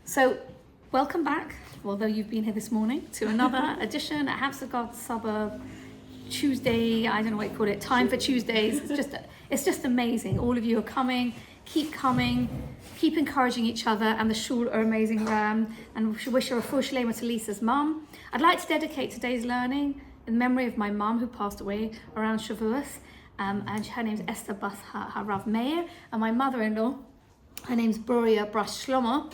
So, welcome back, although you've been here this morning, to another edition at Hampstead Suburb Tuesday, I don't know what you call it, time for Tuesdays. It's just amazing. All of you are coming, keep encouraging each other, and the shul are amazing. And we wish her a full shlema to Lisa's mum. I'd like to dedicate today's learning in memory of my mum who passed away around Shavuos, and her name's Esther Bas Harav Meir, and my mother-in-law, her name's Broria Bras Shlomo.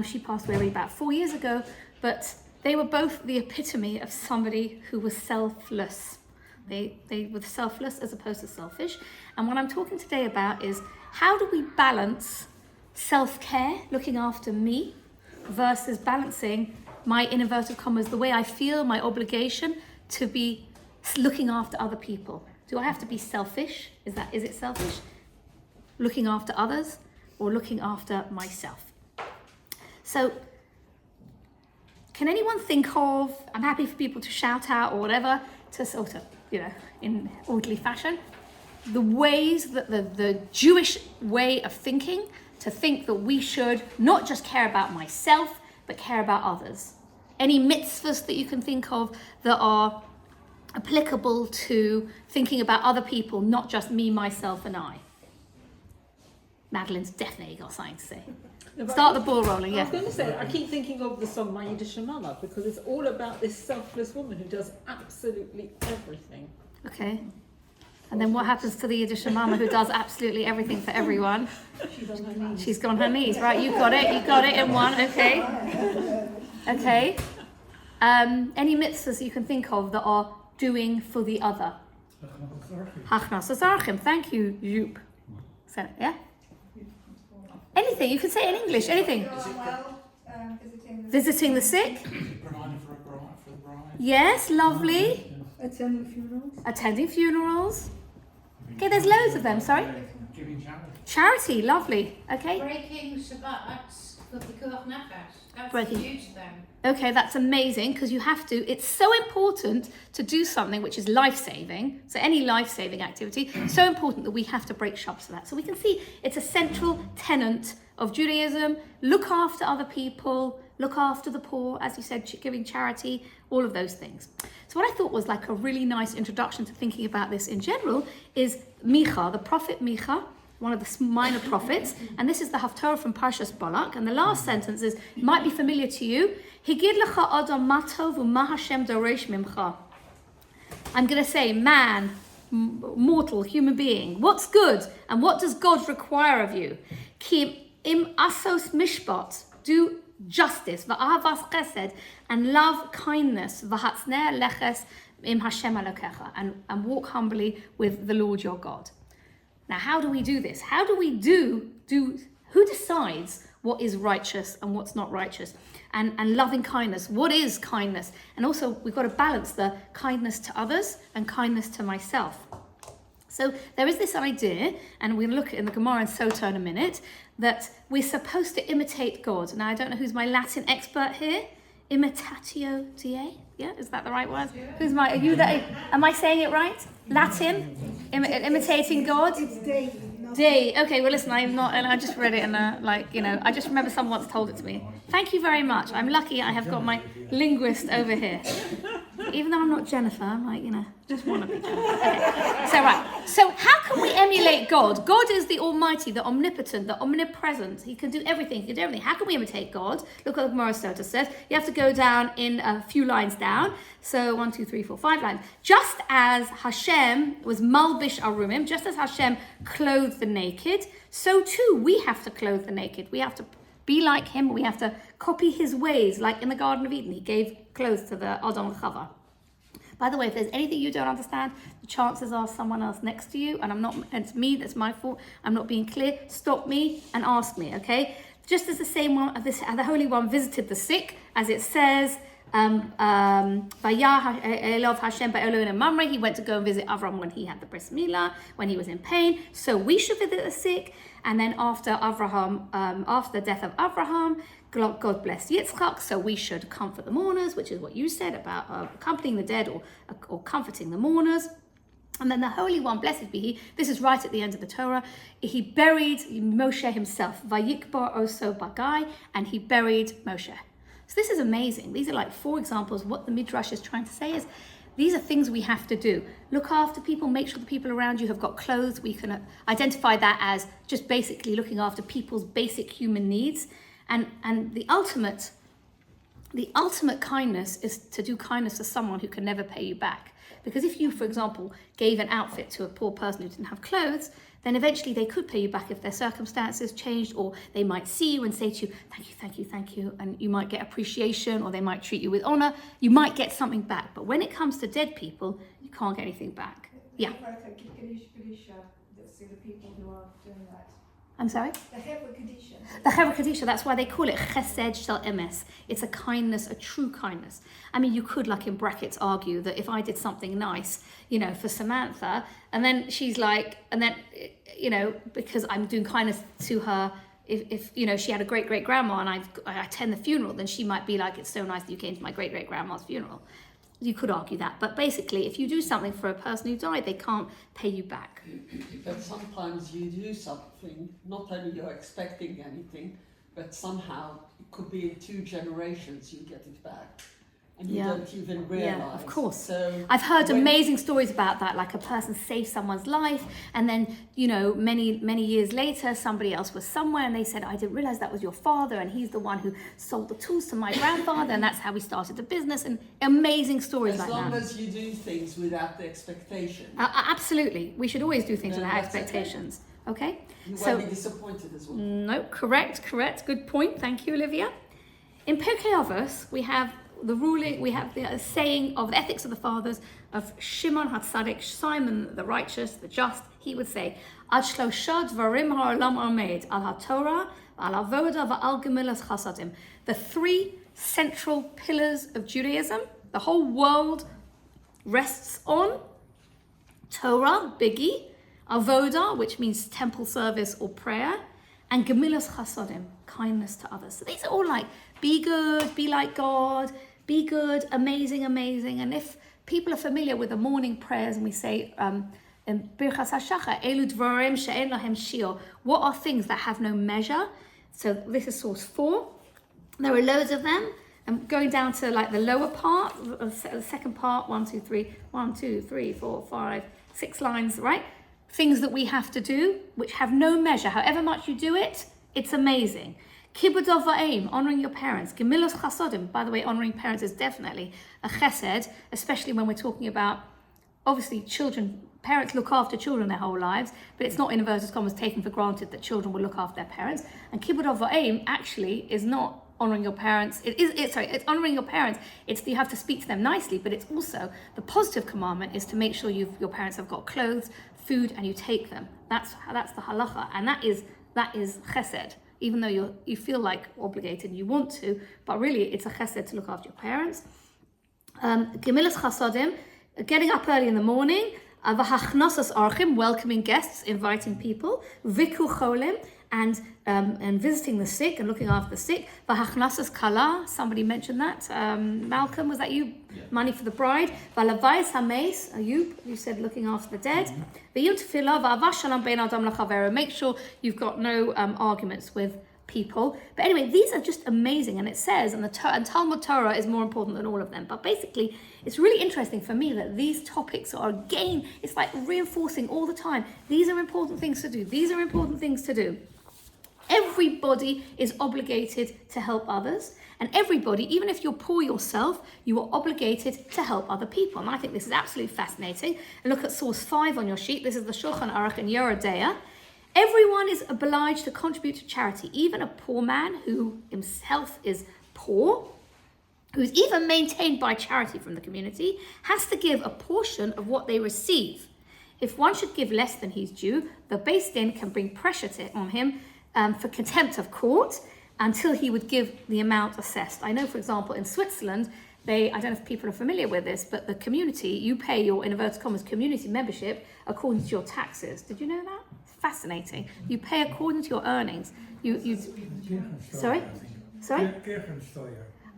She passed away about 4 years ago, but they were both the epitome of somebody who was selfless. They were selfless as opposed to selfish. And what I'm talking today about is how do we balance self-care, looking after me, versus balancing my, in inverted commas, the way I feel, my obligation to be looking after other people. Do I have to be selfish? Is it selfish? Looking after others or looking after myself? So, can anyone think of, I'm happy for people to shout out or whatever, to sort of, in orderly fashion, the ways that the Jewish way of thinking, to think that we should not just care about myself, but care about others. Any mitzvahs that you can think of that are applicable to thinking about other people, not just me, myself, and I. Madeline's definitely got something to say. Start the ball rolling, yeah. I was going to say, I keep thinking of the song My Yiddish Mama because it's all about this selfless woman who does absolutely everything. Okay. And then what happens to the Yiddish mama who does absolutely everything for everyone? She's gone her knees, right? You got it in one, okay. Okay. Any mitzvahs you can think of that are doing for the other? Hachnas Azarchim, thank you, Joop. Yeah? Anything, you can say it in English, anything. Visiting the sick. Providing for the bride. Yes, lovely. Attending funerals. Okay, there's loads of them, sorry. Giving charity. Charity, lovely. Okay. Breaking Shabbat for the Pikuach Nefesh. That's Breaking. a huge thing. Okay, that's amazing because you have to, it's so important to do something which is life-saving. So any life-saving activity, so important that we have to break shops for that. So we can see it's a central tenet of Judaism. Look after other people, look after the poor, as you said, giving charity, all of those things. So what I thought was like a really nice introduction to thinking about this in general is Micha, the prophet Micha, one of the minor prophets, and this is the Haftarah from Parshas Balak, and the last sentence is, might be familiar to you, Higid lecha adam ma tov u'ma Hashem doresh mimcha. I'm going to say, man, mortal, human being, what's good, and what does God require of you? Ki im asos mishpat, do justice, va'ahavas chesed, and love kindness, v'hatzneh leches im Hashem Elokecha, and walk humbly with the Lord your God. Now, how do we do this? How do we who decides what is righteous and what's not righteous? And loving kindness, what is kindness? And also, we've got to balance the kindness to others and kindness to myself. So there is this idea, and we'll look at in the Gemara and Sota in a minute, that we're supposed to imitate God. Now, I don't know who's my Latin expert here. Imitatio Dei? Yeah, is that the right word? Am I saying it right? Latin? Imitating God? It's day. Dei. Okay, well listen, I'm not, and I just read it and I just remember someone once told it to me. Thank you very much. I'm lucky I have got my linguist over here. Even though I'm not Jennifer, I'm like, just want to be Jennifer. Okay. So how can we emulate God? God is the Almighty, the Omnipotent, the Omnipresent. He can do everything. He can do everything. How can we imitate God? Look what the Gemara Sota says. You have to go down in a few lines down. So 1, 2, 3, 4, 5 lines. Just as Hashem was Malbish Arumim, just as Hashem clothed the naked, so too we have to clothe the naked. We have to be like him. We have to copy his ways, like in the Garden of Eden. He gave clothes to the Adam and Chava. By the way, if there's anything you don't understand, the chances are someone else next to you, and it's me, that's my fault, I'm not being clear, stop me and ask me, okay? Just as the same one, the Holy One visited the sick, as it says, Elov Hashem ba'Elohim Mamre, he went to go and visit Avram when he had the bris milah, when he was in pain. So we should visit the sick. And then after the death of Abraham, God blessed Yitzchak. So we should comfort the mourners, which is what you said about accompanying the dead or comforting the mourners. And then the Holy One, blessed be He, this is right at the end of the Torah, He buried Moshe himself, Vayikbar Oso Bagai, and He buried Moshe. So this is amazing. These are like 4 examples. What the Midrash is trying to say is, these are things we have to do. Look after people, make sure the people around you have got clothes. We can identify that as just basically looking after people's basic human needs. And the ultimate kindness is to do kindness to someone who can never pay you back. Because if you, for example, gave an outfit to a poor person who didn't have clothes, then eventually they could pay you back if their circumstances changed, or they might see you and say to you, thank you, thank you, thank you, and you might get appreciation, or they might treat you with honor. You might get something back. But when it comes to dead people, you can't get anything back. Yeah. The people who are doing that. I'm sorry? The Hebrew Kadisha. The Hebrew Kadisha, that's why they call it Chesed Shel Emes. It's a kindness, a true kindness. I mean, you could, like in brackets, argue that if I did something nice, for Samantha, and then she's like, and then, because I'm doing kindness to her, if she had a great-great-grandma and I attend the funeral, then she might be like, it's so nice that you came to my great-great-grandma's funeral. You could argue that, but basically, if you do something for a person who died, they can't pay you back. But sometimes you do something, not only you're expecting anything, but somehow it could be in 2 generations you get it back. And you don't even realise. Yeah, of course. So I've heard amazing stories about that, like a person saved someone's life, and then, many years later, somebody else was somewhere and they said, I didn't realise that was your father, and he's the one who sold the tools to my grandfather, and that's how we started the business, and amazing stories like that. As long as you do things without the expectation. Absolutely. We should always do things No, without that's expectations. Okay? You So, won't be disappointed as well. no, correct. Good point. Thank you, Olivia. In Pirkei Avos, we have the saying of the ethics of the fathers of Shimon HaTzadik, Simon the righteous, the just. He would say, Ad shlosha dvarim ha'olam omed, al ha'torah, al avoda va'al gemilas chasadim. The 3 central pillars of Judaism, the whole world rests on: Torah, biggie; avoda, which means temple service or prayer; and gemilas chasadim, kindness to others. So these are all like, be good, be like God, be good, amazing. And if people are familiar with the morning prayers, and we say in Birchas HaShachar, Elu dvarim she'en lahem shiur, what are things that have no measure? So this is source 4. There are loads of them. And going down to like the lower part, the second part, 1, 2, 3, 4, 5, 6 lines, right? Things that we have to do, which have no measure. However much you do it, it's amazing. Kibud of va'im, honouring your parents. Gemilas chasodim, by the way, honouring parents is definitely a chesed, especially when we're talking about, obviously, children. Parents look after children their whole lives, but it's not, in inverted commas, taken for granted that children will look after their parents. And kibud of va'im actually is not honouring your parents. It's honouring your parents. It's that you have to speak to them nicely, but it's also, the positive commandment is to make sure your parents have got clothes, food, and you take them. That's the halacha, and that is chesed. Even though you feel like obligated and you want to, but really it's a chesed to look after your parents. Gemilas chasadim, getting up early in the morning. V'hachnosas archim, welcoming guests, inviting people. Viku cholim, and visiting the sick and looking after the sick. V'hachnasas kala, somebody mentioned that. Malcolm, was that you? Yeah. Money for the bride. V'lavayis hameis, Ayub, you said looking after the dead. V'yim tefillah v'avash shalom bein adam l'chavero. Make sure you've got no arguments with people. But anyway, these are just amazing, and it says, and Talmud Torah is more important than all of them. But basically, it's really interesting for me that these topics are, again, it's like reinforcing all the time. These are important things to do. These are important things to do. Everybody is obligated to help others, and everybody, even if you're poor yourself, you are obligated to help other people. And I think this is absolutely fascinating. And look at source 5 on your sheet. This is the Shulchan Aruch in Yoredeya. Everyone is obliged to contribute to charity, even a poor man who himself is poor, who's even maintained by charity from the community, has to give a portion of what they receive. If one should give less than he's due, the Beis Din can bring pressure on him for contempt of court until he would give the amount assessed. I know, for example, in Switzerland, I don't know if people are familiar with this, but the community, you pay your, in inverted commas, community membership according to your taxes. Did you know that? It's fascinating. You pay according to your earnings. Sorry?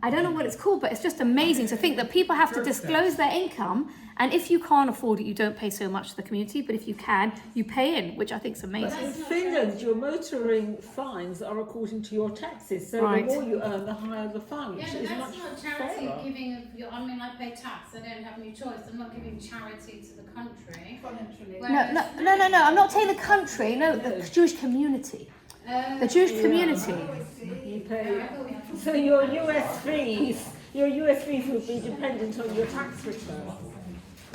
I don't know what it's called, but it's just amazing to think that people have to disclose their income, and if you can't afford it, you don't pay so much to the community, but if you can, you pay in, which I think is But amazing. in Finland, your motoring fines are according to your taxes, so Right. the more you earn, the higher the fine, Yeah, which but is that's much not charity fairer. giving of your, I mean, I pay tax, I don't have any choice. I'm not giving charity to the country. Voluntarily. No, I'm not saying the country, no, the Jewish community. The Jewish community. You pay. So your US fees would be dependent on your tax return.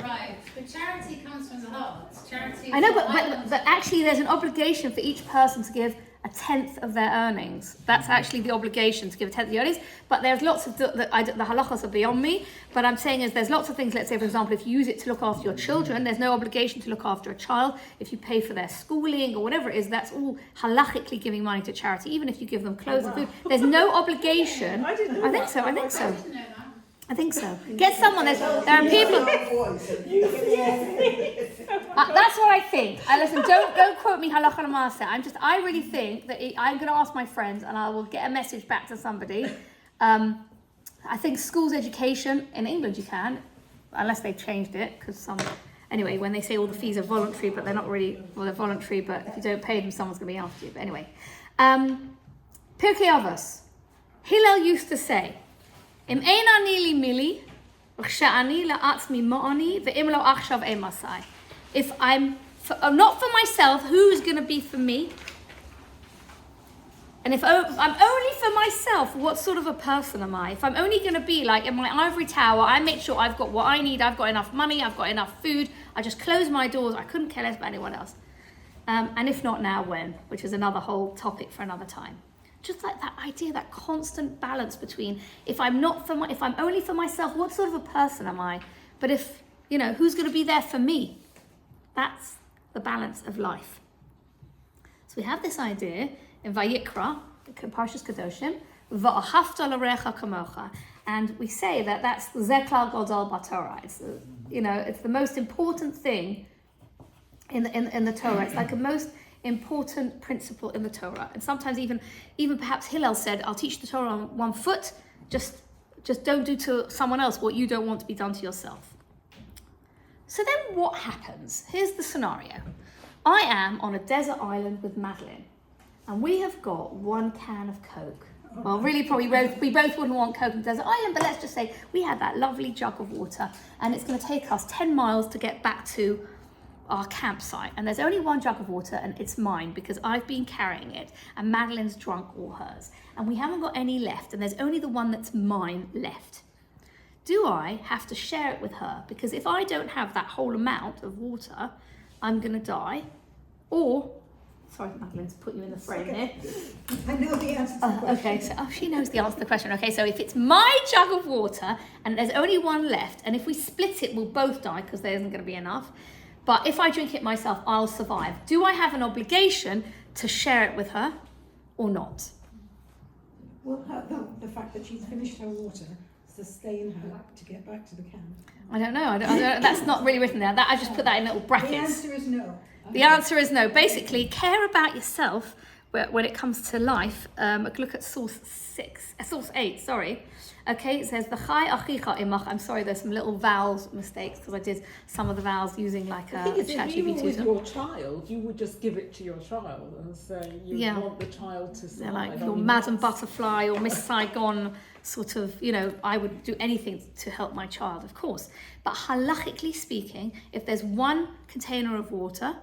Right, but charity comes from the heart. Charity. I know, is what I but want but to actually, there's an obligation for each person to give a tenth of their earnings. That's actually the obligation, to give a tenth of the earnings. But there's lots of the halachas are beyond me. But I'm saying is there's lots of things. Let's say, for example, if you use it to look after your children, there's no obligation to look after a child. If you pay for their schooling or whatever it is, that's all halachically giving money to charity. Even if you give them clothes and food, there's no obligation. I didn't know I think that. so. I think I so. didn't know that. I think so. Get someone. There are people. That's what I think. Listen, don't quote me halacha l'maaseh. I really think that I'm going to ask my friends, and I will get a message back to somebody. I think schools education in England you can, unless they've changed it, because anyway, when they say all the fees are voluntary, but they're not really, well, they're voluntary, but if you don't pay them, someone's going to be after you. But anyway, Pirkei Avos. Hillel used to say, "Im ein ani li mili, v'ch'ani la'atzmi ma'ani, ve'im lo achshav ein masai." If I'm not for myself, who's going to be for me? And if I'm only for myself, what sort of a person am I? If I'm only going to be like in my ivory tower, I make sure I've got what I need, I've got enough money, I've got enough food, I just close my doors, I couldn't care less about anyone else. And if not now, when? Which is another whole topic for another time. Just like that idea, that constant balance between if I'm only for myself, what sort of a person am I? But if, who's going to be there for me? That's the balance of life. So we have this idea in Vayikra, Parshas Kedoshim, Va'ahavta l'recha kamocha, and we say that that's the Zeklal Godol B'Torah. It's the most important thing in the Torah. It's like a most important principle in the Torah. And sometimes even perhaps Hillel said, "I'll teach the Torah on 1 foot. Just don't do to someone else what you don't want to be done to yourself." So then what happens? Here's the scenario. I am on a desert island with Madeline, and we have got 1 can of Coke. Well, really, probably we both wouldn't want Coke on a desert island, but let's just say we had that lovely jug of water, and it's going to take us 10 miles to get back to our campsite. And there's only 1 jug of water, and it's mine because I've been carrying it, and Madeline's drunk all hers. And we haven't got any left, and there's only the one that's mine left. Do I have to share it with her? Because if I don't have that whole amount of water, I'm going to die. Or, sorry, Madeline, to put you in the frame here. I know the answer to the question. Okay, so she knows the answer to the question. Okay, so if it's my jug of water and there's only 1 left, and if we split it, we'll both die because there isn't going to be enough. But if I drink it myself, I'll survive. Do I have an obligation to share it with her or not? Well, the fact that she's finished her water sustain her to get back to the camp. I don't know. That's not really written there. I just put that in little brackets. The answer is no. The answer is no. Basically, care about yourself when it comes to life. Look at source 8, sorry. Okay, it says, V'chai achicha imach. I'm sorry, there's some little vowels mistakes because I did some of the vowels using like a If you were ChatGPT. with your child, you would just give it to your child and say you want the child to survive. They're like I your mean, Madam that's- Butterfly or Miss Saigon sort of, I would do anything to help my child, of course. But halachically speaking, if there's 1 container of water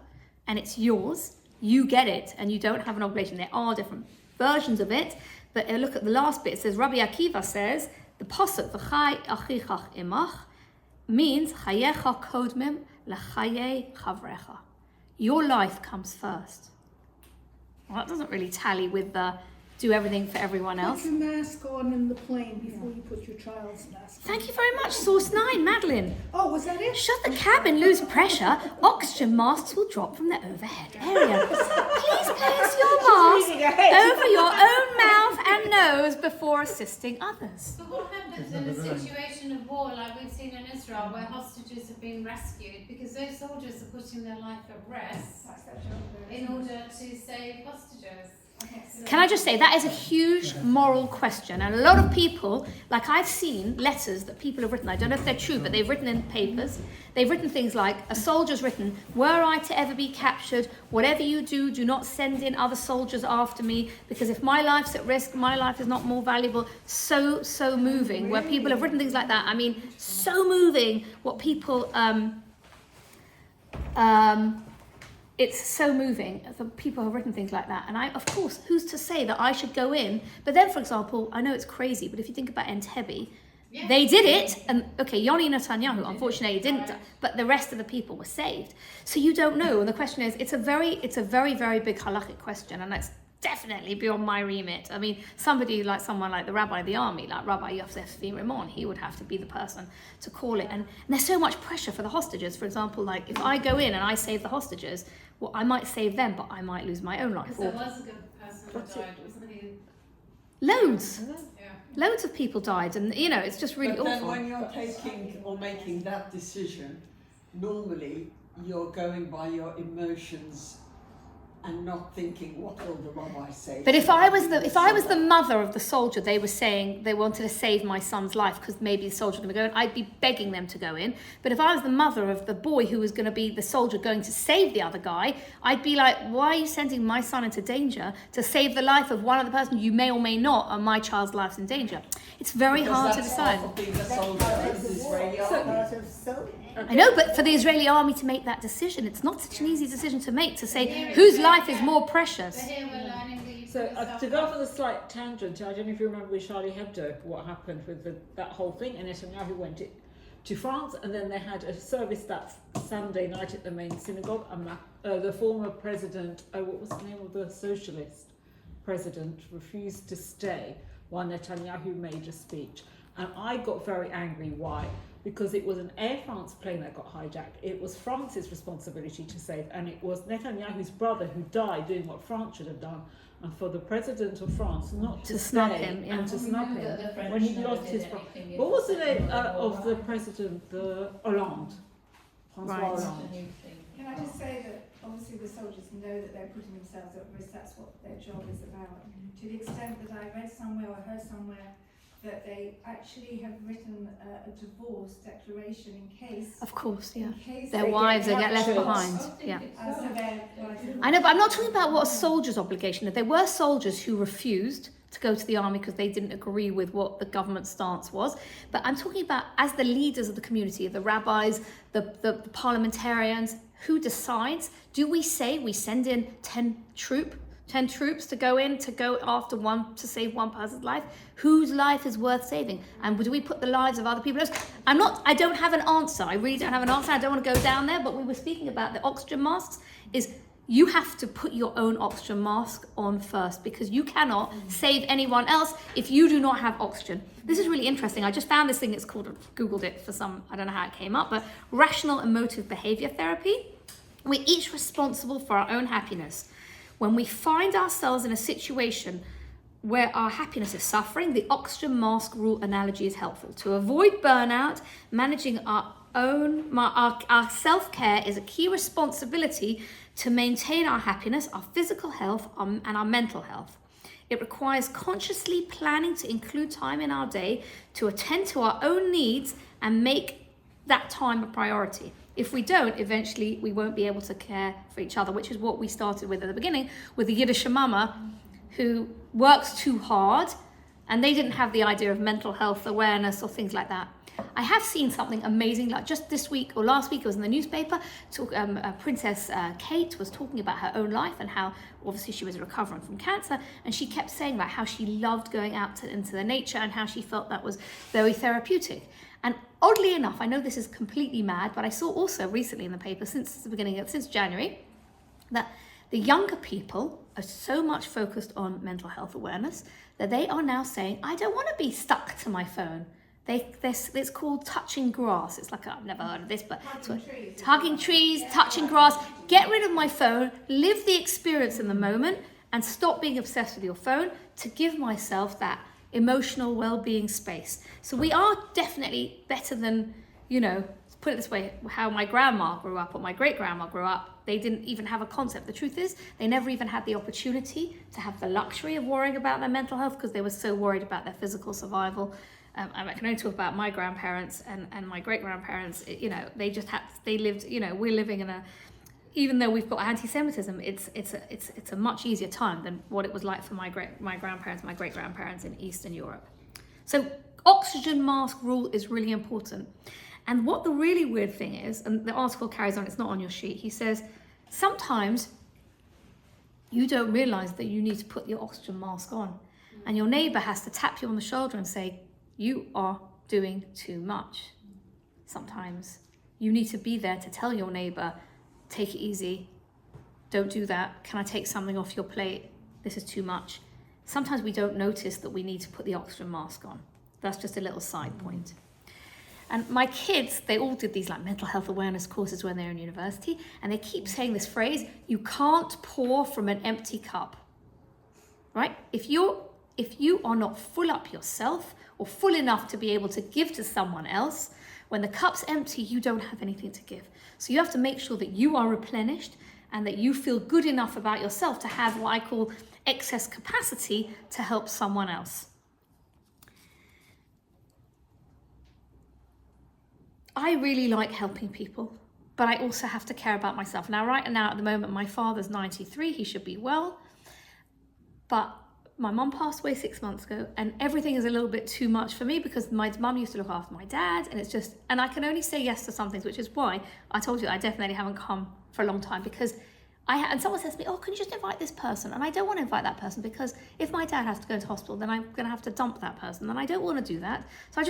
and it's yours, you get it and you don't have an obligation. There are different versions of it, but look at the last bit. It says, Rabbi Akiva says, the pasuk, V'chai achichach imach, means chayecha kodmim lechaye chavrecha. Your life comes first. Well, that doesn't really tally with the do everything for everyone else. Put your mask on in the plane before you put your child's mask on. Thank you very much, Source 9, Madeline. Oh, was that it? Should the cabin lose pressure, oxygen masks will drop from the overhead area. Please place your mask over your own mouth and nose before assisting others. But what happens in a situation of war like we've seen in Israel where hostages have been rescued because those soldiers are putting their life at risk in order to save hostages? Can I just say that is a huge moral question, and a lot of people, like I've seen letters that people have written, I don't know if they're true, but they've written in papers, they've written things like, a soldier's written, were I to ever be captured, whatever you do, do not send in other soldiers after me, because if my life's at risk, my life is not more valuable. So moving, where people have written things like that. I mean, so moving what people, it's so moving. The people have written things like that. And I, of course, who's to say that I should go in? But then, for example, I know it's crazy, but if you think about Entebbe, they did it. And okay, Yoni Netanyahu, unfortunately, didn't, but the rest of the people were saved. So you don't know. And the question is, it's a very, very big halachic question. And that's definitely beyond my remit. I mean, someone like the rabbi of the army, like Rabbi Yosef Rimon, he would have to be the person to call it. And there's so much pressure for the hostages. For example, like if I go in and I save the hostages, well, I might save them, but I might lose my own life. Because there was a good person that died, wasn't he? Loads. Yeah. Loads of people died, and you know, it's just really But then awful. when you're taking or making that decision, normally you're going by your emotions and not thinking, what will the rabbi say? But if I was the mother of the soldier, they were saying they wanted to save my son's life because maybe the soldier was going to go in, I'd be begging them to go in. But if I was the mother of the boy who was going to be the soldier going to save the other guy, I'd be like, why are you sending my son into danger to save the life of one other person you may or may not, and my child's life's in danger? It's very hard to decide. I know, but for the Israeli army to make that decision, it's not such an easy decision to make, to say whose life is more precious. But here we're learning that you So put to go off on a slight tangent, I don't know if you remember with Charlie Hebdo what happened with that whole thing, and Netanyahu went to France, and then they had a service that Sunday night at the main synagogue, and the former president, what was the name of the socialist president, refused to stay while Netanyahu made a speech. And I got very angry. Why? Because it was an Air France plane that got hijacked. It was France's responsibility to save, and it was Netanyahu's brother who died doing what France should have done. And for the president of France not to snub stay him, yeah. and to snub him when he lost his... What was the name of the president, the Hollande? Francois Right. Hollande. Can I just say that obviously the soldiers know that they're putting themselves at risk, that's what their job is about. To the extent that I read somewhere or heard somewhere that they actually have written a divorce declaration in case... Of course, yeah. In case Their they wives, they get left captured. behind. Yeah. So their wives- I know, but I'm not talking about what a soldier's obligation is. There were soldiers who refused to go to the army because they didn't agree with what the government stance was. But I'm talking about as the leaders of the community, the rabbis, the parliamentarians, who decides? Do we say we send in 10 troops to go after one, to save one person's life? Whose life is worth saving? And do we put the lives of other people at risk? I don't have an answer. I really don't have an answer. I don't want to go down there, but we were speaking about the oxygen masks. You have to put your own oxygen mask on first, because you cannot save anyone else if you do not have oxygen. This is really interesting. I just found this thing, it's called, I've Googled it for some, I don't know how it came up, but rational emotive behavior therapy. We're each responsible for our own happiness. When we find ourselves in a situation where our happiness is suffering, the oxygen mask rule analogy is helpful. To avoid burnout, managing our self-care is a key responsibility to maintain our happiness, our physical health, and our mental health. It requires consciously planning to include time in our day to attend to our own needs and make that time a priority. If we don't, eventually we won't be able to care for each other, which is what we started with at the beginning with the Yiddish mama who works too hard, and they didn't have the idea of mental health awareness or things like that. I have seen something amazing, like just this week or last week, it was in the newspaper. Princess Kate was talking about her own life and how obviously she was recovering from cancer, and she kept saying about how she loved going out into the nature and how she felt that was very therapeutic. And oddly enough, I know this is completely mad, but I saw also recently in the paper since January, that the younger people are so much focused on mental health awareness that they are now saying, I don't want to be stuck to my phone. It's called touching grass. It's like, I've never heard of this, but hugging trees, touching grass. Get rid of my phone, live the experience in the moment, and stop being obsessed with your phone to give myself that emotional well-being space. So we are definitely better than, put it this way, how my grandma grew up or my great-grandma grew up. They didn't even have a concept. The truth is, they never even had the opportunity to have the luxury of worrying about their mental health because they were so worried about their physical survival. I can only talk about my grandparents and my great-grandparents. They lived, we're living in even though we've got anti-Semitism, it's a much easier time than what it was like for my grandparents, my great-grandparents in Eastern Europe. So oxygen mask rule is really important. And what the really weird thing is, and the article carries on, it's not on your sheet, he says, sometimes you don't realize that you need to put your oxygen mask on. And your neighbor has to tap you on the shoulder and say, you are doing too much. Sometimes you need to be there to tell your neighbor, take it easy, don't do that, can I take something off your plate, this is too much. Sometimes we don't notice that we need to put the oxygen mask on. That's just a little side point. And my kids, they all did these like mental health awareness courses when they're in university, and they keep saying this phrase, you can't pour from an empty cup, right? If you are not full up yourself or full enough to be able to give to someone else, when the cup's empty, you don't have anything to give. So you have to make sure that you are replenished and that you feel good enough about yourself to have what I call excess capacity to help someone else. I really like helping people, but I also have to care about myself. Now, right now, at the moment, my father's 93, he should be well, but my mum passed away 6 months ago, and everything is a little bit too much for me because my mum used to look after my dad, and I can only say yes to some things, which is why I told you I definitely haven't come for a long time, because and someone says to me, oh, can you just invite this person? And I don't want to invite that person because if my dad has to go into hospital, then I'm going to have to dump that person, and I don't want to do that. So I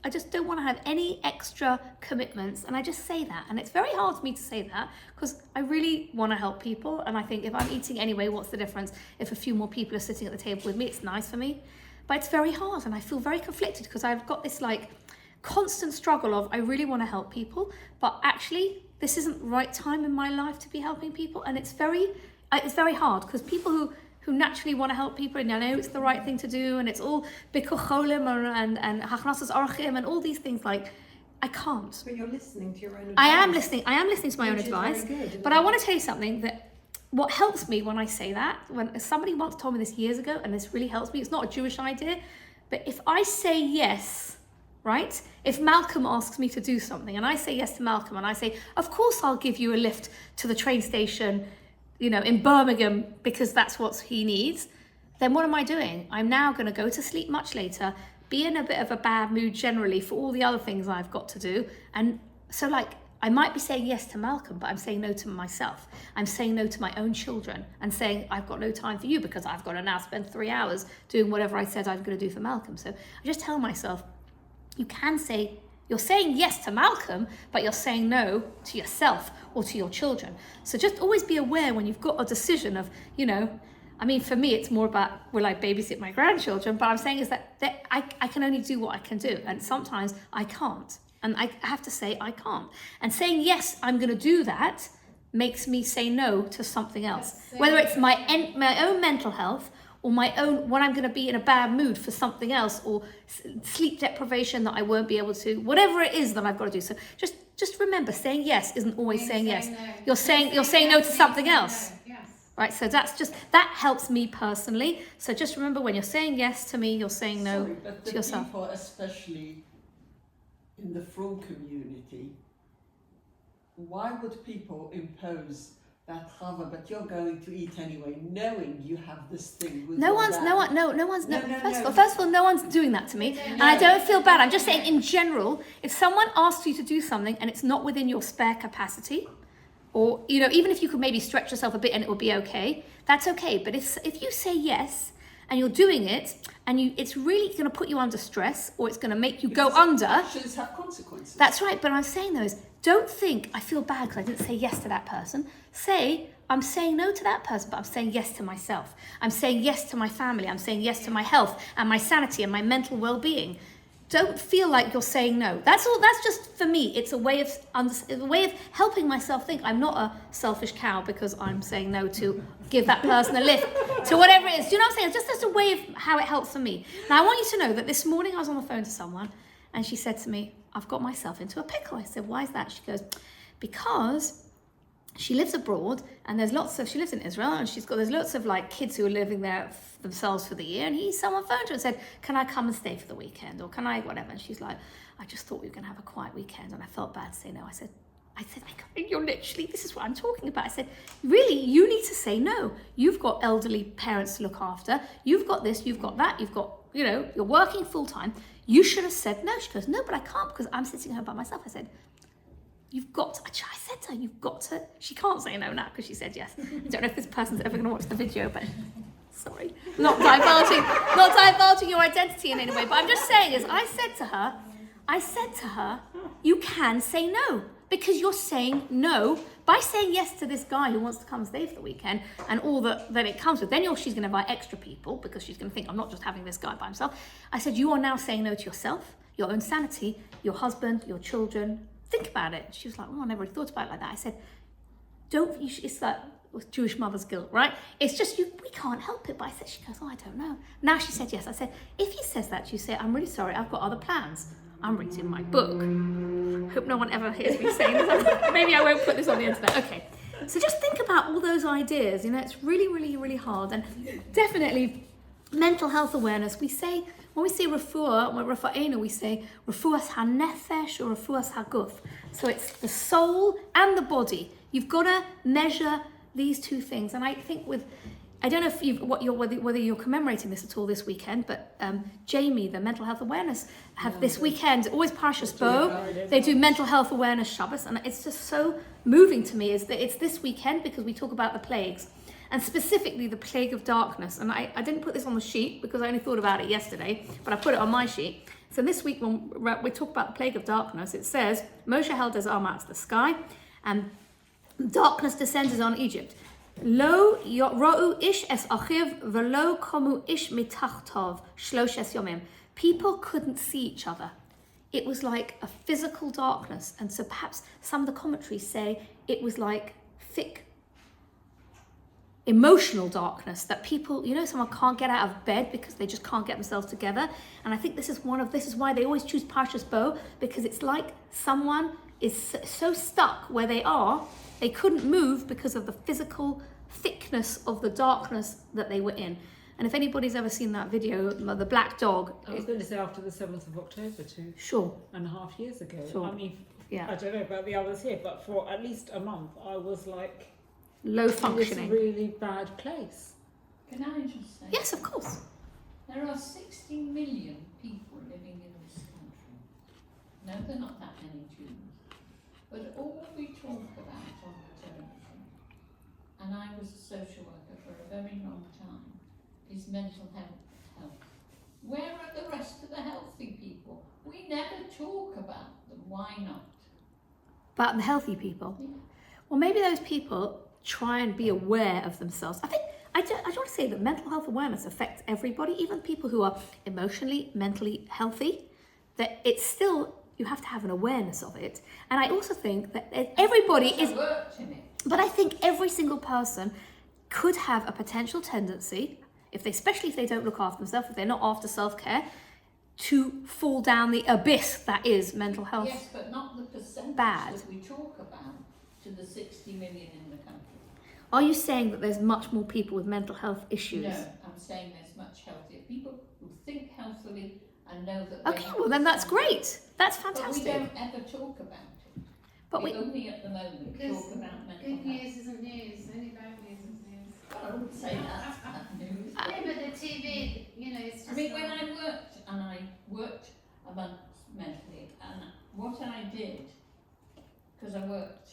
just don't want to have any extra commitments, and I just say that. And it's very hard for me to say that because I really want to help people, and I think if I'm eating anyway, what's the difference? If a few more people are sitting at the table with me, it's nice for me. But it's very hard, and I feel very conflicted because I've got this like constant struggle of I really want to help people, but actually this isn't the right time in my life to be helping people, and it's very hard because people who naturally want to help people, and I know it's the right thing to do, and it's all bikuch cholim and hachnasas orchim and all these things, like I can't. But you're listening to your own advice. I am listening to my own Which is advice. very good, But I want to tell you something that what helps me when I say that, when somebody once told me this years ago, and this really helps me, it's not a Jewish idea, but if I say yes, right? If Malcolm asks me to do something and I say yes to Malcolm and I say, of course I'll give you a lift to the train station, in Birmingham because that's what he needs, then what am I doing? I'm now going to go to sleep much later, be in a bit of a bad mood generally for all the other things I've got to do. And so I might be saying yes to Malcolm, but I'm saying no to myself. I'm saying no to my own children and saying I've got no time for you because I've got to now spend 3 hours doing whatever I said I'm going to do for Malcolm. So I just tell myself, you can say, you're saying yes to Malcolm, but you're saying no to yourself or to your children. So just always be aware when you've got a decision of, for me, it's more about, will I babysit my grandchildren? But I'm saying is that I can only do what I can do. And sometimes I can't. And I have to say I can't. And saying, yes, I'm going to do that makes me say no to something else. Whether it's my own mental health or my own, when I'm going to be in a bad mood for something else, or sleep deprivation that I won't be able to, whatever it is that I've got to do. So just remember, saying yes isn't always saying yes. No. You're saying no to something else. Yes. Right, so that helps me personally. So just remember, when you're saying yes to me, you're saying no but to the yourself. people, especially in the Frum community, why would people impose that chava, but you're going to eat anyway, knowing you have this thing with No your one's dad? first of all, no one's doing that to me, and I don't feel bad. I'm just saying, in general, if someone asks you to do something and it's not within your spare capacity, or even if you could maybe stretch yourself a bit and it would be okay, that's okay. But if you say yes and you're doing it and it's really going to put you under stress, or it's going to make you go under. Actions have consequences. That's right. But I'm saying though is, don't think I feel bad because I didn't say yes to that person. Say, I'm saying no to that person, but I'm saying yes to myself. I'm saying yes to my family. I'm saying yes to my health and my sanity and my mental well-being. Don't feel like you're saying no. That's all. That's just, for me, it's a way of helping myself think I'm not a selfish cow because I'm saying no to give that person a lift to whatever it is. Do you know what I'm saying? It's just a way of how it helps for me. Now, I want you to know that this morning I was on the phone to someone and she said to me, I've got myself into a pickle. I said, why is that? She goes, because she lives abroad, and she lives in Israel, and there's lots of like kids who are living there themselves for the year, and someone phoned her and said, can I come and stay for the weekend, or can I whatever, and she's like, I just thought we were going to have a quiet weekend, and I felt bad to say no. I said, you're literally, this is what I'm talking about. I said, really, you need to say no. You've got elderly parents to look after. You've got this, you've got that, you've got, you're working full time. You should have said no. She goes, no, but I can't because I'm sitting here by myself. I said, I said to her, you've got to, she can't say no now because she said yes. I don't know if this person's ever going to watch the video, but sorry. Not divulging your identity in any way, but I'm just saying I said to her, you can say no. Because you're saying no by saying yes to this guy who wants to come and stay for the weekend and all that it comes with. Then she's going to invite extra people because she's going to think, I'm not just having this guy by himself. I said, you are now saying no to yourself, your own sanity, your husband, your children. Think about it. She was like, oh, I never really thought about it like that. I said, it's like Jewish mother's guilt, right? It's just we can't help it. But I said, she goes, oh, I don't know. Now she said yes. I said, if he says that, you say, I'm really sorry, I've got other plans. I'm reading my book. Hope no one ever hears me saying this. Maybe I won't put this on the internet. Okay. So just think about all those ideas. It's really, really, really hard. And definitely mental health awareness. When we say refuah, we say refuas hanefesh or refuas haguf. So it's the soul and the body. You've got to measure these two things. And I think I don't know if whether you're commemorating this at all this weekend, but Jamie, the mental health awareness, have this weekend, always Parshas Bo, they do mental health awareness Shabbos, and it's just so moving to me is that it's this weekend because we talk about the plagues, and specifically the plague of darkness. And I didn't put this on the sheet because I only thought about it yesterday, but I put it on my sheet. So this week when we talk about the plague of darkness, it says, Moshe held his arm out to the sky, and darkness descended on Egypt. Lo ro'u ish es achiv velo komu ish mitachtov shloshes yomim. People couldn't see each other. It was like a physical darkness, and so perhaps some of the commentaries say it was like thick emotional darkness that people, someone can't get out of bed because they just can't get themselves together. And I think this is why they always choose Parshas Bo, because it's like someone is so stuck where they are. They couldn't move because of the physical thickness of the darkness that they were in. And if anybody's ever seen that video, the black dog. I was going to say after the 7th of October, 2.5 years ago. Sure. I mean, yeah. I don't know about the others here, but for at least a month, I was like low functioning. In this really bad place. Can I just say? Yes, of course. There are 60 million people living in this country. No, they're not that many Jews. But all we talk about on the television, and I was a social worker for a very long time, is mental health. Where are the rest of the healthy people? We never talk about them. Why not? About the healthy people? Yeah. Well, maybe those people try and be aware of themselves. I want to say that mental health awareness affects everybody, even people who are emotionally, mentally healthy, that it's still, you have to have an awareness of it. And I also think that everybody is, but I think every single person could have a potential tendency, especially if they don't look after themselves, if they're not after self-care, to fall down the abyss that is mental health. Yes, but not the percentage bad. that we talk about to the 60 million in the country. Are you saying that there's much more people with mental health issues? No, I'm saying there's much healthier people who think healthily and know that. Okay, well then that's great. That's But fantastic. we don't ever talk about it. But we only at the moment Because talk about mental good health. news isn't news, only bad news is news. I wouldn't say that's bad news. Yeah, but the TV, it's just. I mean, when I worked a month mentally, and what I did, because I worked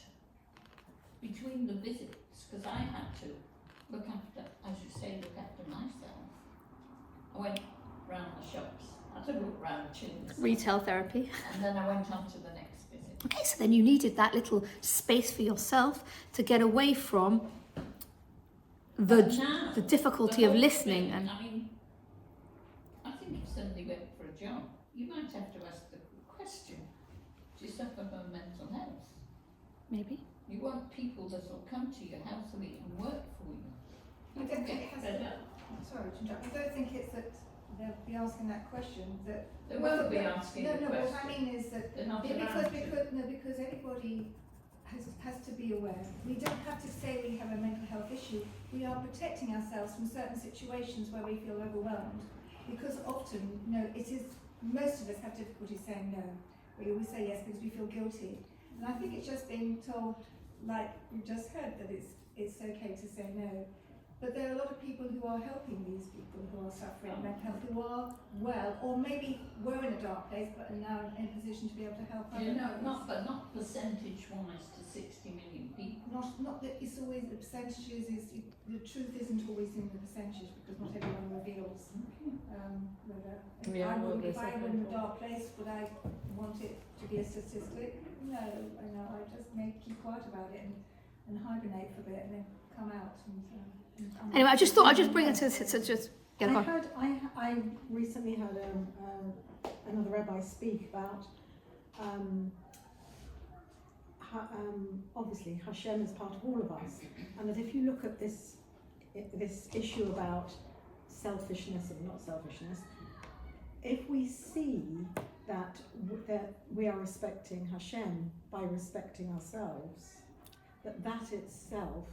between the visits, because I had to look after, as you say, look after myself. I went round the shops, I had to look round chins. Retail therapy. And then I went on to the next visit. Okay, so then you needed that little space for yourself to get away from the difficulty of listening. And I mean, I think if somebody went for a job, you might have to ask the question, do you suffer from mental health? maybe. You want people that will come to you healthily and work for you. I don't think it has to, sorry to interrupt, I don't think it's that they'll be asking that question, that. They won't be asking the No, question. what I mean is that, They're not because allowed to. everybody has to be aware. We don't have to say we have a mental health issue. We are protecting ourselves from certain situations where we feel overwhelmed, because often, it is, most of us have difficulty saying no. We always say yes because we feel guilty. And I think it's just being told, like we've just heard, that it's okay to say no. But there are a lot of people who are helping these people who are suffering mental health, who are well, or maybe were in a dark place but are now in a position to be able to help others. Not percentage-wise to 60 million people. Not that it's always the percentages. The truth isn't always in the percentages, because not everyone reveals whether. If I were in a dark place, would I want it to be a statistic? No, I just may keep quiet about it and hibernate for a bit and then come out. Anyway, I just thought I'd just bring it to just. Yeah, go on. I recently heard another rabbi speak about obviously Hashem is part of all of us, and that if you look at this issue about selfishness and not selfishness, if we see that we are respecting Hashem by respecting ourselves, that itself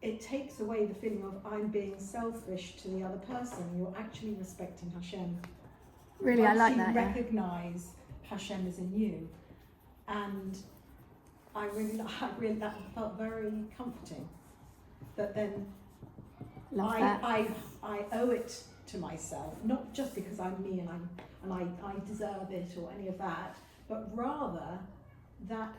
it takes away the feeling of I'm being selfish to the other person. You're actually respecting Hashem. Really, I like that. You recognise Hashem is in you, and I really that felt very comforting. That then I owe it to myself, not just because I'm me and I deserve it or any of that, but rather that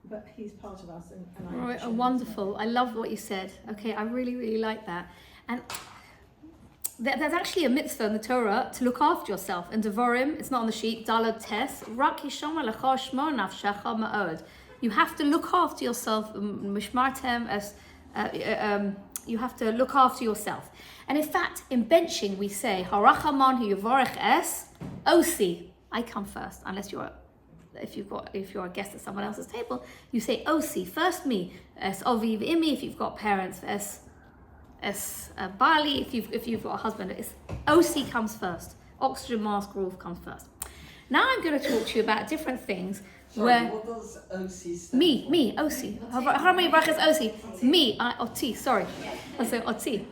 but he's part of us, and I. Right, wonderful. I love what you said. Okay, I really, really like that. And there's actually a mitzvah in the Torah to look after yourself. In Devarim, it's not on the sheet. Dalad Tes. Rak yishama lecha shmo nafshecha ma'od. You have to look after yourself. Mishmartem as you have to look after yourself. And in fact, in benching, we say Harachaman hu yavarech es osi. I come first, unless you're. If you're a guest at someone else's table, you say Osi, first me, es Oviv imi, if you've got parents, es Bali, if you've got a husband, it's Osi comes first. Oxygen mask rule comes first. Now I'm going to talk to you about different things. Sorry, what does Osi stand Me, Osi. How many brachas Osi? Me, Oti, sorry. I say Oti.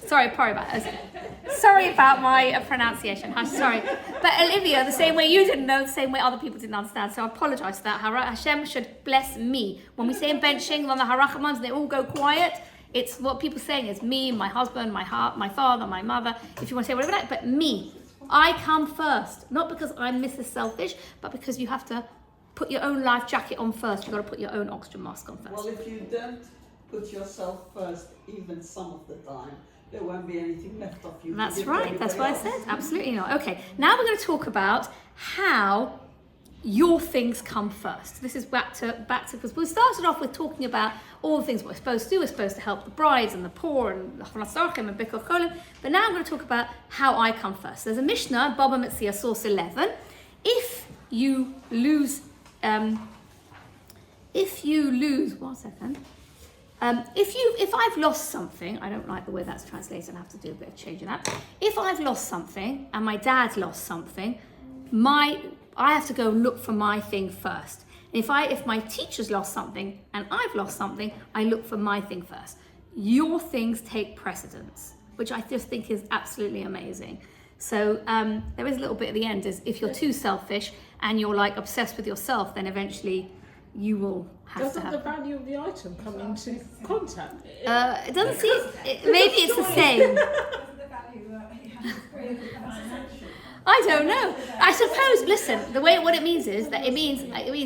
Sorry, sorry about my pronunciation. I'm sorry. But Olivia, the same way you didn't know, the same way other people didn't understand. So I apologise for that. Hashem should bless me. When we say in benching, on the harachamans, they all go quiet. It's what people are saying is me, my husband, my heart, my father, my mother. If you want to say whatever that, but me. I come first. Not because I'm Mrs. Selfish, but because you have to put your own life jacket on first. You've got to put your own oxygen mask on first. Well, if you don't put yourself first, even some of the time, there won't be anything left of you. That's right. That's what I said. Absolutely not. Okay. Now we're going to talk about how your things come first. This is back to because we started off with talking about all the things we're supposed to do. We're supposed to help the brides and the poor and and Bikkur Cholim. But now I'm going to talk about how I come first. There's a Mishnah, Baba Metzia, source 11. If you lose, one second. If I've lost something, I don't like the way that's translated, I have to do a bit of changing that. If I've lost something and my dad lost something, I have to go look for my thing first. If my teacher's lost something and I've lost something, I look for my thing first. Your things take precedence, which I just think is absolutely amazing. So there is a little bit at the end, is if you're too selfish and you're like obsessed with yourself, then eventually you will have to have. Doesn't the value of the item come into contact? It doesn't seem. Maybe it's the same. I don't know. I suppose. Listen, what it means is that it means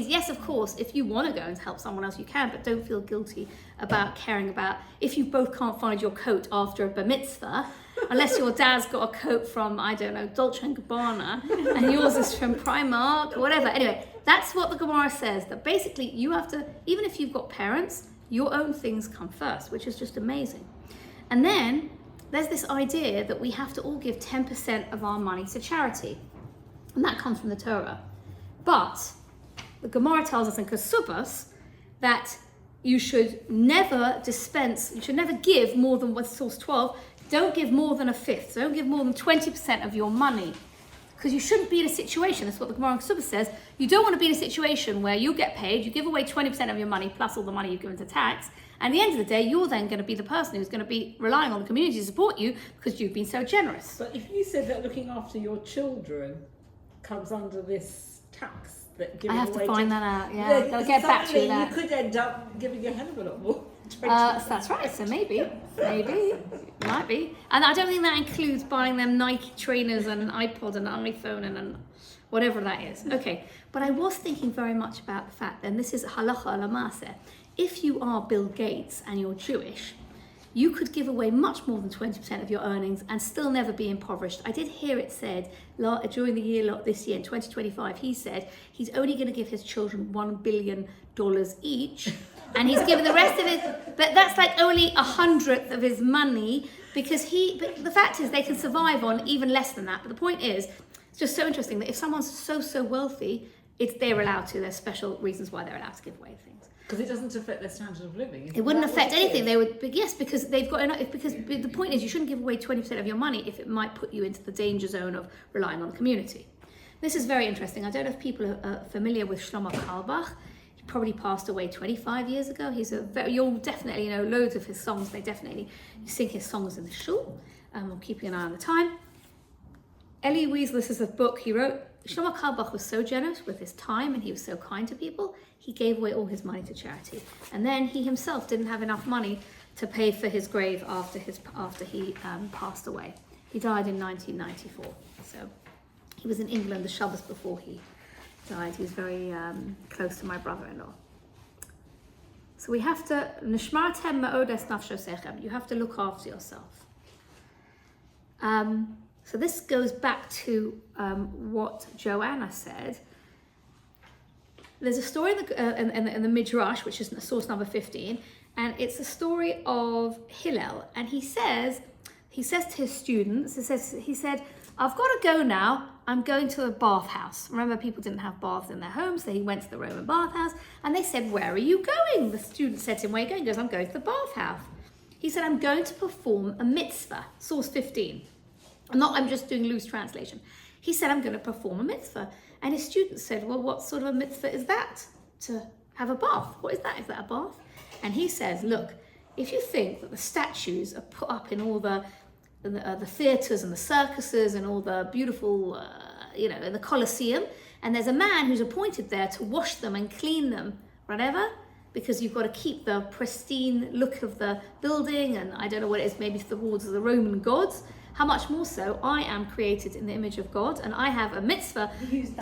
yes, of course. If you want to go and help someone else, you can, but don't feel guilty about caring about. If you both can't find your coat after a bar mitzvah, unless your dad's got a coat from, I don't know, Dolce & Gabbana, and yours is from Primark or whatever. Anyway, that's what the Gemara says, that basically you have to, even if you've got parents, your own things come first, which is just amazing. And then there's this idea that we have to all give 10% of our money to charity. And that comes from the Torah. But the Gemara tells us in Kesubos that you should never give more than what's source 12. Don't give more than a fifth. So don't give more than 20% of your money. Because you shouldn't be in a situation, that's what the Gemara Kesubah says, you don't want to be in a situation where you get paid, you give away 20% of your money plus all the money you've given to tax, and at the end of the day, you're then going to be the person who's going to be relying on the community to support you because you've been so generous. But if you said that looking after your children comes under this tax, that giving I have away to find to- that out, yeah. I'll get back to you suddenly that. you could end up giving a hell of a lot more. That's right, so maybe, might be. And I don't think that includes buying them Nike trainers and an iPod and an iPhone and whatever that is. Okay, but I was thinking very much about the fact, and this is halacha alamase, if you are Bill Gates and you're Jewish, you could give away much more than 20% of your earnings and still never be impoverished. I did hear it said during the year this year in 2025, he said he's only going to give his children $1 billion each, and he's given the rest of it, but that's like only 1/100th of his money, because but the fact is they can survive on even less than that. But the point is, it's just so interesting that if someone's so wealthy, they're allowed to. There's special reasons why they're allowed to give away things. Because it doesn't affect their standard of living. It wouldn't affect anything. They would, but yes, because they've got enough. Because the point is, you shouldn't give away 20% of your money if it might put you into the danger zone of relying on the community. This is very interesting. I don't know if people are familiar with Shlomo Carlebach. He probably passed away 25 years ago. You'll definitely know loads of his songs. You sing his songs in the shul. I'm keeping an eye on the time. Elie Wiesel, this is a book he wrote. Shlomo Carlebach was so generous with his time, and he was so kind to people. He gave away all his money to charity, and then he himself didn't have enough money to pay for his grave after he passed away. He died in 1994, so he was in England the Shabbos before he died. He was very close to my brother-in-law. So we have to nishmartem ma'odes nafshosechem. You have to look after yourself. So this goes back to what Joanna said. There's a story in the Midrash, which is source number 15, and it's a story of Hillel. And he says to his students, he said, I've got to go now. I'm going to a bathhouse. Remember, people didn't have baths in their homes, so he went to the Roman bathhouse. And they said, where are you going? The student said to him, where are you going? He goes, I'm going to the bathhouse. He said, I'm going to perform a mitzvah, source 15. I'm just doing loose translation. He said, I'm going to perform a mitzvah. And his students said, well, what sort of a mitzvah is that? To have a bath. What is that? Is that a bath? And he says, look, if you think that the statues are put up in all the theatres and the circuses and all the beautiful, in the Colosseum, and there's a man who's appointed there to wash them and clean them, whatever, because you've got to keep the pristine look of the building, and I don't know what it is, maybe it's the wards of the Roman gods. How much more so, I am created in the image of God, and I have a mitzvah He used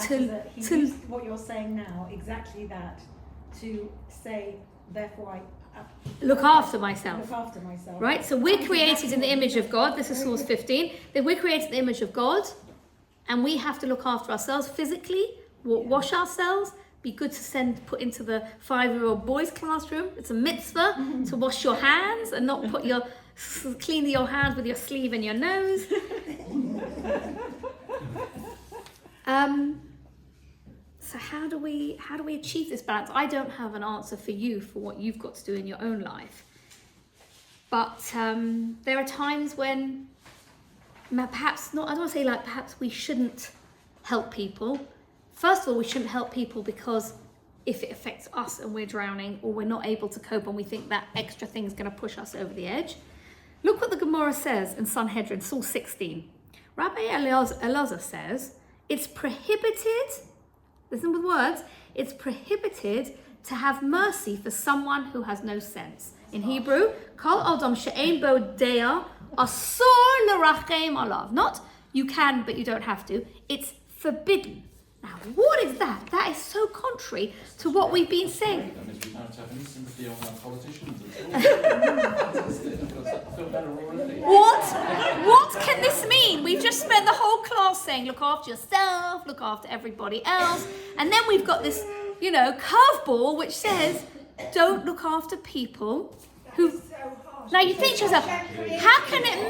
what you're saying now, exactly that, to say, therefore I look after myself. Look after myself. Right? So we're created in the image of God. This is source 15. That we're created in the image of God, and we have to look after ourselves physically, wash ourselves, be good to put into the 5-year-old boys' classroom. It's a mitzvah to wash your hands and not clean your hands with your sleeve and your nose. So how do we achieve this balance? I don't have an answer for you for what you've got to do in your own life. But there are times when perhaps we shouldn't help people. First of all, we shouldn't help people because if it affects us and we're drowning or we're not able to cope and we think that extra thing is going to push us over the edge. Look what the Gemara says in Sanhedrin, Source 16. Rabbi Elazar says, it's prohibited, listen with words, it's prohibited to have mercy for someone who has no sense. In Hebrew, Kol Adam she'ein bo de'ah asur l'rachem alav. Not you can, but you don't have to. It's forbidden. Now, what is that? That is so contrary to what we've been saying. That means we don't have any sympathy on our politicians at all. I feel better already. What can this mean? We've just spent the whole class saying, look after yourself, look after everybody else. And then we've got this, curveball which says, don't look after people who... Now you think to yourself, how can it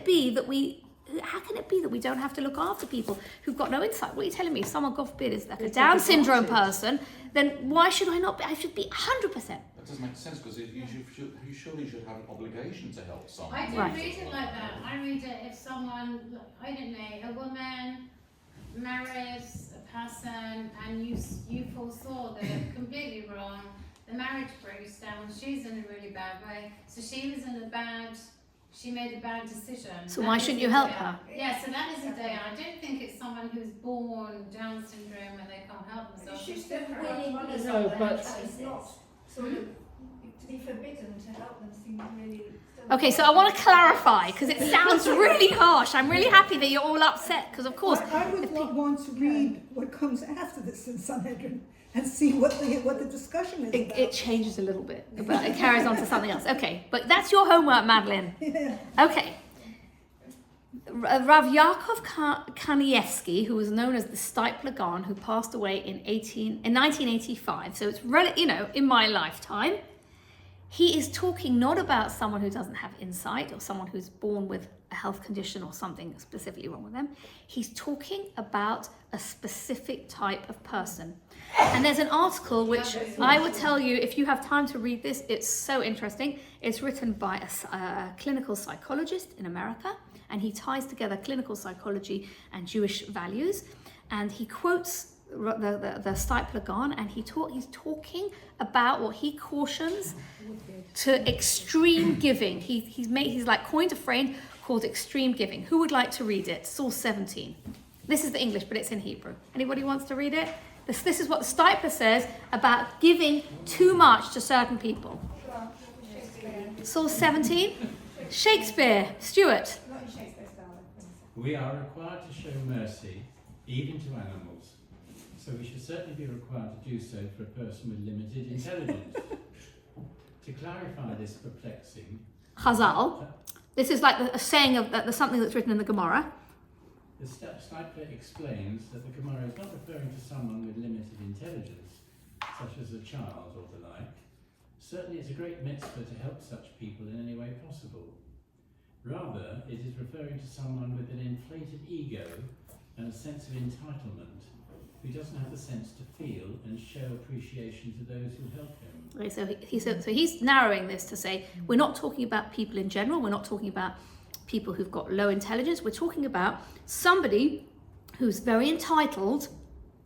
be that we don't have to look after people who've got no insight? What are you telling me? If someone, God forbid, is like a Down syndrome person, then why should I not be? I should be 100%. That doesn't make sense because you surely should have an obligation to help someone. I don't read it like that. I read it, if someone, I don't know, a woman marries a person and you foresaw they're completely wrong, the marriage breaks down, she's in a really bad way, so she made a bad decision. So That why is shouldn't a you help day. her? Yeah, so that is a day. I don't think it's someone who's born Down syndrome and they can't help themselves. She's It's still different. willingly No, but- it's not sort of to be forbidden to help them seems really. Okay, so I want to clarify because it sounds really harsh. I'm really happy that you're all upset because, of course, I would want to read what comes after this in Sanhedrin and see what the discussion is about. it changes a little bit, but it carries on to something else. Okay, but that's your homework, Madeline. Yeah. Okay. Rav Yaakov Kanievsky, who was known as the Stipler Gaon, who passed away in 1985, so it's in my lifetime. He is talking not about someone who doesn't have insight or someone who's born with a health condition or something specifically wrong with them. He's talking about a specific type of person. And there's an article which I would tell you, if you have time to read this, it's so interesting. It's written by a clinical psychologist in America, and he ties together clinical psychology and Jewish values. And he quotes the Stipler Gaon, and he's talking about what he cautions to extreme giving. He's like coined a phrase called extreme giving. Who would like to read it? Source 17. This is the English, but it's in Hebrew. Anybody wants to read it? This is what the Stipler says about giving too much to certain people. Source 17. Shakespeare. Stuart. Not in Shakespeare's style. We are required to show mercy, even to animals. So we should certainly be required to do so for a person with limited intelligence. To clarify this perplexing, Chazal. This is like a saying of something that's written in the Gemara. the Stipler explains that the Gemara is not referring to someone with limited intelligence, such as a child or the like. Certainly it's a great mitzvah to help such people in any way possible. Rather, it is referring to someone with an inflated ego and a sense of entitlement, who doesn't have the sense to feel and show appreciation to those who help him. Okay, so he's narrowing this to say we're not talking about people in general. We're not talking about people who've got low intelligence. We're talking about somebody who's very entitled.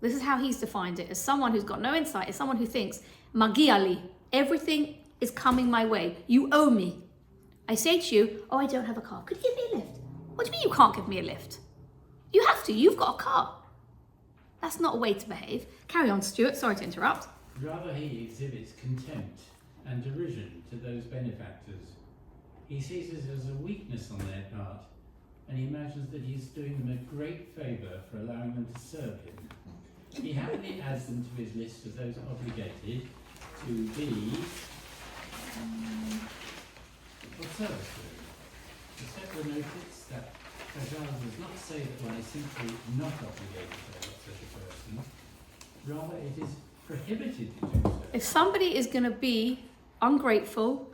This is how he's defined it, as someone who's got no insight, as someone who thinks, Magiali, everything is coming my way. You owe me. I say to you, oh, I don't have a car. Could you give me a lift? What do you mean you can't give me a lift? You have to. You've got a car. That's not a way to behave. Carry on, Stuart. Sorry to interrupt. Rather, he exhibits contempt and derision to those benefactors. He sees it as a weakness on their part, and he imagines that he's doing them a great favour for allowing them to serve him. He happily adds them to his list of those obligated to be of service to him. Except the notice that Chazal does not say that one is simply not obligated to help such a person. Rather, it is prohibited to do so. If somebody is going to be ungrateful,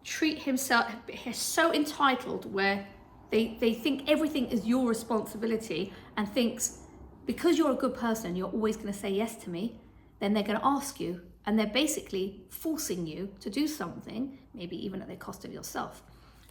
treat himself so entitled where they think everything is your responsibility and thinks because you're a good person you're always going to say yes to me, then they're going to ask you, and they're basically forcing you to do something, maybe even at the cost of yourself.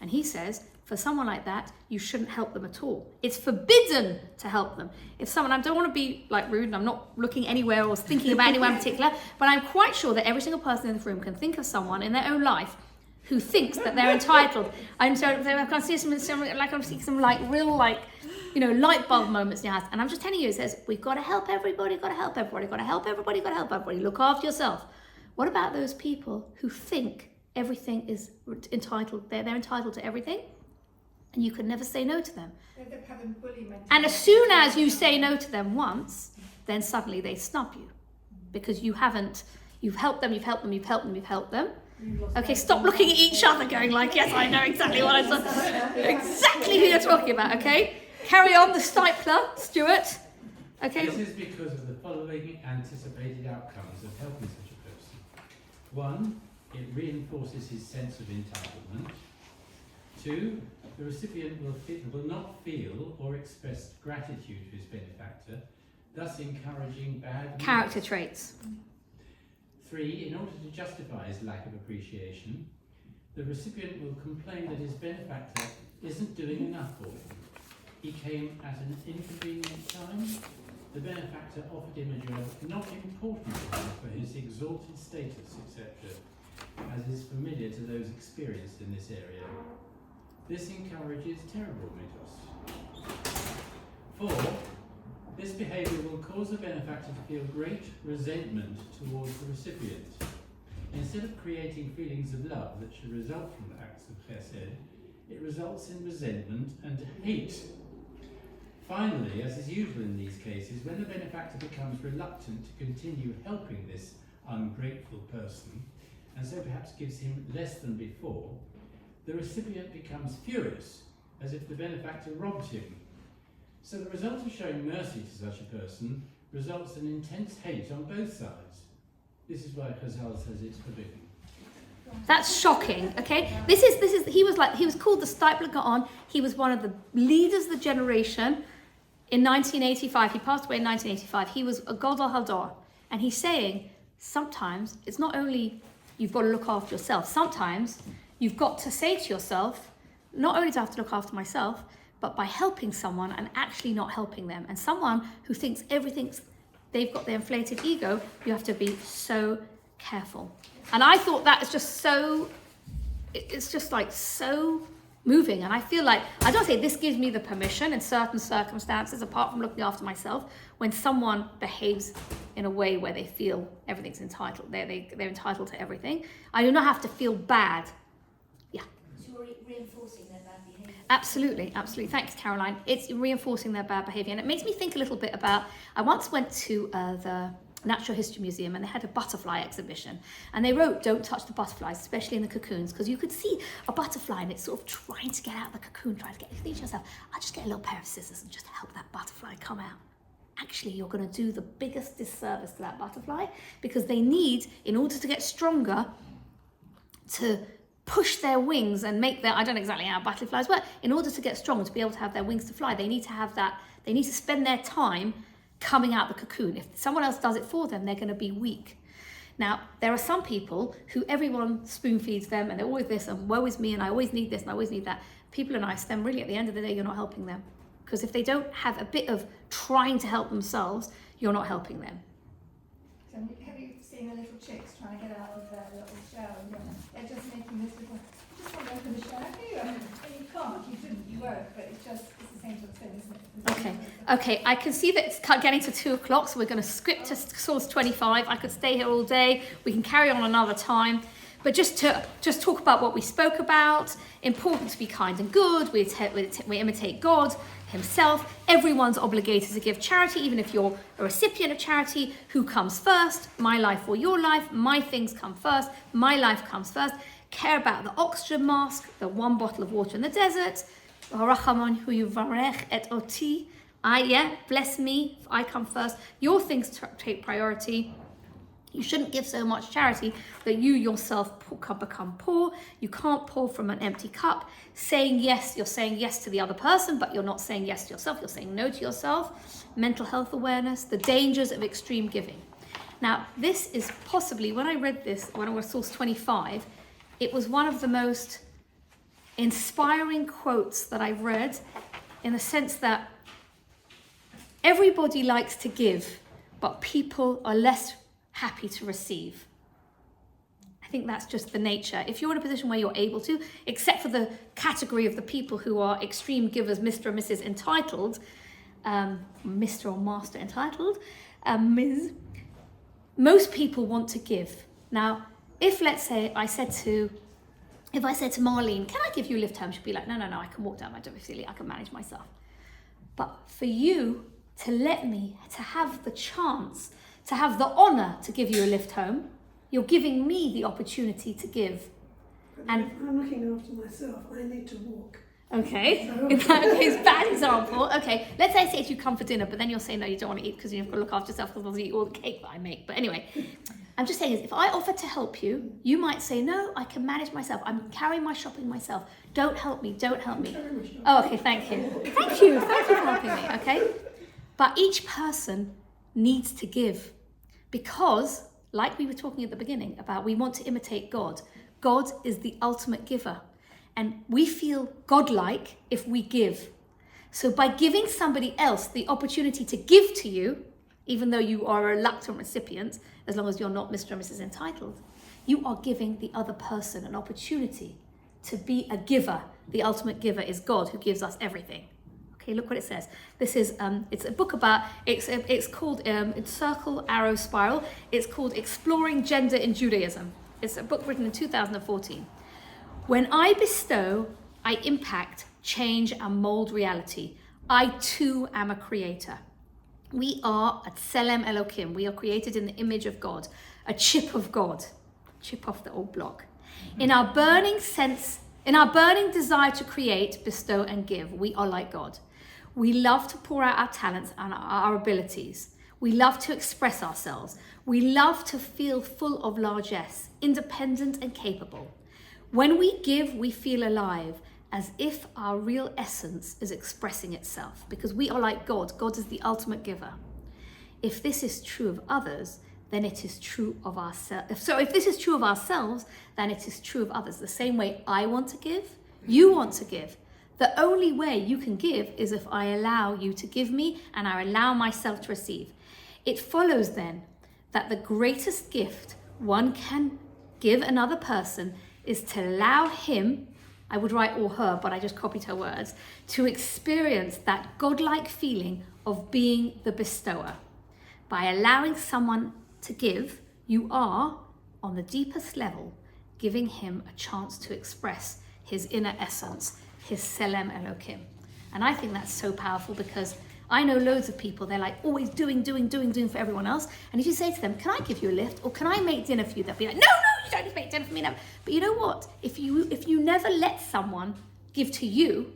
And he says for someone like that you shouldn't help them at all. It's forbidden to help them. If someone, I don't want to be like rude and I'm not looking anywhere or thinking about anyone in particular, but I'm quite sure that every single person in the room can think of someone in their own life who thinks that they're entitled. I'm sorry, I can see some real light bulb moments in your house. And I'm just telling you, it says, we've got to help everybody, got to help everybody, got to help everybody, got to help everybody. Look after yourself. What about those people who think everything is entitled, they're entitled to everything, and you can never say no to them? They're having bully mentality. And as soon as you say no to them once, then suddenly they snub you because you've helped them. Okay, stop looking at each other going like, yes, I know exactly what I'm talking exactly who you're talking about, okay? Carry on, the Stipler, Stuart. Okay. This is because of the following anticipated outcomes of helping such a person. 1, it reinforces his sense of entitlement. 2, the recipient will not feel or express gratitude to his benefactor, thus encouraging bad Character traits. 3, in order to justify his lack of appreciation, the recipient will complain that his benefactor isn't doing enough for him. he came at an inconvenient time. The benefactor offered him a job not important enough for his exalted status, etc., as is familiar to those experienced in this area. This encourages terrible mythos. 4. This behaviour will cause the benefactor to feel great resentment towards the recipient. Instead of creating feelings of love that should result from acts of chesed, it results in resentment and hate. Finally, as is usual in these cases, when the benefactor becomes reluctant to continue helping this ungrateful person, and so perhaps gives him less than before, the recipient becomes furious, as if the benefactor robbed him. So the result of showing mercy to such a person results in intense hate on both sides. This is why Chazal says it's forbidden. That's shocking, okay? This is he was called the Stipler Gaon. He was one of the leaders of the generation in 1985. He passed away in 1985. He was a Gadol Hador. And he's saying, sometimes it's not only you've got to look after yourself, sometimes you've got to say to yourself, not only do I have to look after myself, but by helping someone and actually not helping them. And someone who thinks they've got their inflated ego, you have to be so careful. And I thought that is just so, it's just like so moving. And I feel like, I don't say this gives me the permission in certain circumstances, apart from looking after myself, when someone behaves in a way where they feel everything's entitled, they're entitled to everything. I do not have to feel bad. Yeah. So you're reinforcing their bad behaviour. Absolutely, absolutely. Thanks, Caroline. It's reinforcing their bad behaviour. And it makes me think a little bit about, I once went to the Natural History Museum and they had a butterfly exhibition. And they wrote, don't touch the butterflies, especially in the cocoons, because you could see a butterfly and it's sort of trying to get out of the cocoon, trying to get, you think to yourself, I'll just get a little pair of scissors and just help that butterfly come out. Actually, you're going to do the biggest disservice to that butterfly, because they need, in order to get stronger, to push their wings and make their, I don't know exactly how butterflies work, in order to get strong, to be able to have their wings to fly, they need to have that, they need to spend their time coming out the cocoon. If someone else does it for them, they're going to be weak. Now, there are some people who everyone spoon feeds them and they're always this and woe is me and I always need this and I always need that. People are nice, then really at the end of the day, you're not helping them. Because if they don't have a bit of trying to help themselves, you're not helping them. So have you seen the little chicks trying to get out of their little shell? And they're just making this little, you just want to open the shell, do you? And you can't, you didn't, you won't, but it's the same sort of thing, isn't it? Okay, I can see that it's getting to 2 o'clock, so we're going to skip to source 25. I could stay here all day. We can carry on another time. But just talk about what we spoke about. Important to be kind and good. We imitate God himself. Everyone's obligated to give charity, even if you're a recipient of charity. Who comes first? My life or your life? My things come first. My life comes first. Care about the oxygen mask, the 1 bottle of water in the desert. Bless me, I come first. Your things take priority. You shouldn't give so much charity that you yourself become poor. You can't pour from an empty cup. Saying yes, you're saying yes to the other person, but you're not saying yes to yourself. You're saying no to yourself. Mental health awareness, the dangers of extreme giving. Now, this is possibly, when I read this, when I was source 25, it was one of the most inspiring quotes that I've read, in the sense that everybody likes to give, but people are less happy to receive. I think that's just the nature. If you're in a position where you're able to, except for the category of the people who are extreme givers, Mr. and Mrs. entitled, Mr. or Master entitled, Ms. Most people want to give. Now, if let's say I said to Marlene, can I give you a lift home? She'd be like, no, I can walk down my domicile, I can manage myself. But for you to let me, to have the chance, to have the honor to give you a lift home, you're giving me the opportunity to give. And I'm looking after myself, I need to walk. Okay, in that case, bad example. Okay, let's say I say to you, come for dinner, but then you'll say no, you don't want to eat because you've got to look after yourself because I'll eat all the cake that I make. But anyway, I'm just saying is, if I offer to help you, you might say, no, I can manage myself. I'm carrying my shopping myself. Don't help me. Oh, okay, thank you for helping me, okay? But each person needs to give, because like we were talking at the beginning about, we want to imitate God. God is the ultimate giver. And we feel godlike if we give. So by giving somebody else the opportunity to give to you, even though you are a reluctant recipient, as long as you're not Mr. and Mrs. Entitled, you are giving the other person an opportunity to be a giver. The ultimate giver is God, who gives us everything. Okay, look what it says. This is, it's a book about, it's called, it's Circle, Arrow, Spiral. It's called Exploring Gender in Judaism. It's a book written in 2014. When I bestow, I impact, change, and mold reality. I too am a creator. We are a Tselem Elokim. We are created in the image of God, a chip of God, chip off the old block. In our burning desire to create, bestow, and give, we are like God. We love to pour out our talents and our abilities. We love to express ourselves. We love to feel full of largesse, independent and capable. When we give, we feel alive, as if our real essence is expressing itself, because we are like God. God is the ultimate giver. If this is true of others, then it is true of ourselves. So if this is true of ourselves, then it is true of others. The same way I want to give, you want to give. The only way you can give is if I allow you to give me and I allow myself to receive. It follows then that the greatest gift one can give another person is to allow him, I would write or her, but I just copied her words, to experience that godlike feeling of being the bestower. By allowing someone to give, you are, on the deepest level, giving him a chance to express his inner essence, his Tselem Elokim. And I think that's so powerful, because I know loads of people, they're like always doing for everyone else. And if you say to them, can I give you a lift, or can I make dinner for you? They'll be like, no, you don't need to make dinner for me now. But you know what? If you never let someone give to you,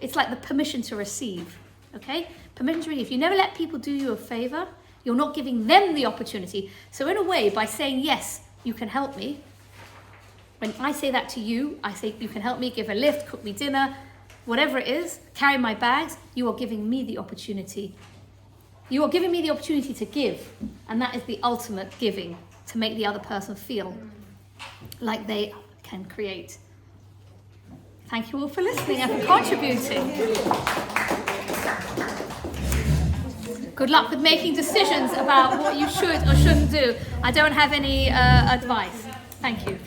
it's like the permission to receive, okay? Permission to receive. If you never let people do you a favor, you're not giving them the opportunity. So in a way, by saying, yes, you can help me, when I say that to you, I say, you can help me, give a lift, cook me dinner, whatever it is, carry my bags, you are giving me the opportunity. You are giving me the opportunity to give. And that is the ultimate giving, to make the other person feel like they can create. Thank you all for listening and for contributing. Good luck with making decisions about what you should or shouldn't do. I don't have any advice. Thank you.